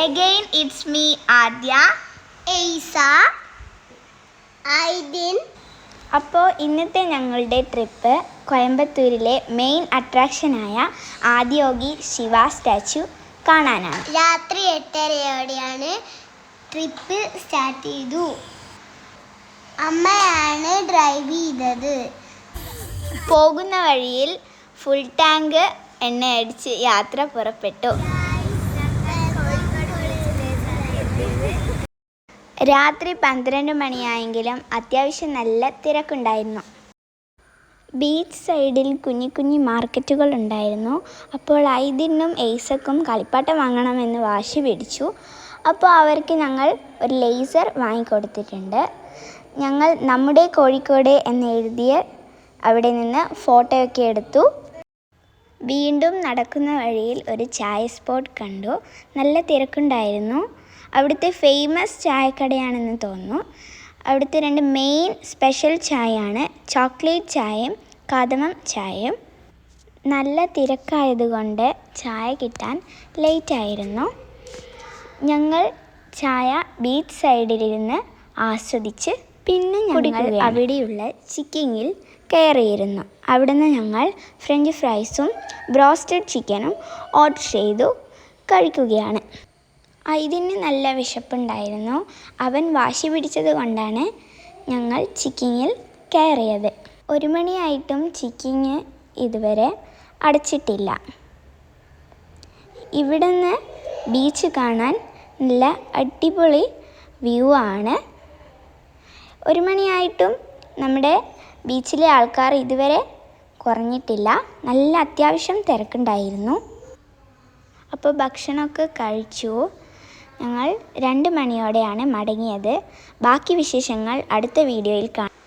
Again, it's me, Adya, Eisa, Aidin. അപ്പോൾ ഇന്നത്തെ ഞങ്ങളുടെ trip കോയമ്പത്തൂരിലെ main അട്രാക്ഷനായ Adiyogi Shiva statue കാണാനാണ്. രാത്രി 8:30 ട്രിപ്പ് സ്റ്റാർട്ട് ചെയ്തു. അമ്മയാണ് ഡ്രൈവ് ചെയ്തത്. പോകുന്ന വഴിയിൽ ഫുൾ ടാങ്ക് എണ്ണ അടിച്ച് യാത്ര പുറപ്പെട്ടു. രാത്രി 12 മണിയായെങ്കിലും അത്യാവശ്യം നല്ല തിരക്കുണ്ടായിരുന്നു. ബീച്ച് സൈഡിൽ കുഞ്ഞു മാർക്കറ്റുകൾ ഉണ്ടായിരുന്നു. അപ്പോൾ ഐദിനും എയ്സക്കും കളിപ്പാട്ടം വാങ്ങണമെന്ന് വാശി പിടിച്ചു. അപ്പോൾ അവർക്ക് ഞങ്ങൾ ഒരു ലേസർ വാങ്ങിക്കൊടുത്തിട്ടുണ്ട്. ഞങ്ങൾ നമ്മുടെ കോഴിക്കോട് എന്നെഴുതിയ അവിടെ നിന്ന് ഫോട്ടോയൊക്കെ എടുത്തു. വീണ്ടും നടക്കുന്ന വഴിയിൽ ഒരു ചായ സ്പോട്ട് കണ്ടു. നല്ല തിരക്കുണ്ടായിരുന്നു. അവിടുത്തെ ഫേമസ് ചായക്കടയാണെന്ന് തോന്നുന്നു. അവിടുത്തെ 2 മെയിൻ സ്പെഷ്യൽ ചായയാണ് ചോക്ലേറ്റ് ചായയും കദമം ചായയും. നല്ല തിരക്കായതുകൊണ്ട് ചായ കിട്ടാൻ ലേറ്റായിരുന്നു. ഞങ്ങൾ ചായ ബീച്ച് സൈഡിലിരുന്ന് ആസ്വദിച്ച് പിന്നെ ഞങ്ങൾ അവിടെയുള്ള ചിക്കിങ്ങിൽ കയറിയിരുന്നു. അവിടുന്ന് ഞങ്ങൾ ഫ്രഞ്ച് ഫ്രൈസും ബ്രോസ്റ്റഡ് ചിക്കനും ഓർഡർ ചെയ്തു കഴിക്കുകയാണ്. ഇതിന് നല്ല വിശപ്പുണ്ടായിരുന്നു. അവൻ വാശി പിടിച്ചത് കൊണ്ടാണ് ഞങ്ങൾ ചിക്കിങ്ങിൽ കയറിയത്. 1 മണിയായിട്ടും ചിക്കിങ് ഇതുവരെ അടച്ചിട്ടില്ല. ഇവിടുന്ന് ബീച്ച് കാണാൻ നല്ല അടിപൊളി വ്യൂ ആണ്. 1 മണിയായിട്ടും നമ്മുടെ ബീച്ചിലെ ആൾക്കാർ ഇതുവരെ കുറഞ്ഞിട്ടില്ല. നല്ല അത്യാവശ്യം തിരക്കുണ്ടായിരുന്നു. അപ്പോൾ ഭക്ഷണമൊക്കെ കഴിച്ചു. ഞങ്ങൾ 2 മണിയോടെയാണ് മടങ്ങിയത്. ബാക്കി വിശേഷങ്ങൾ അടുത്ത വീഡിയോയിൽ കാണാം.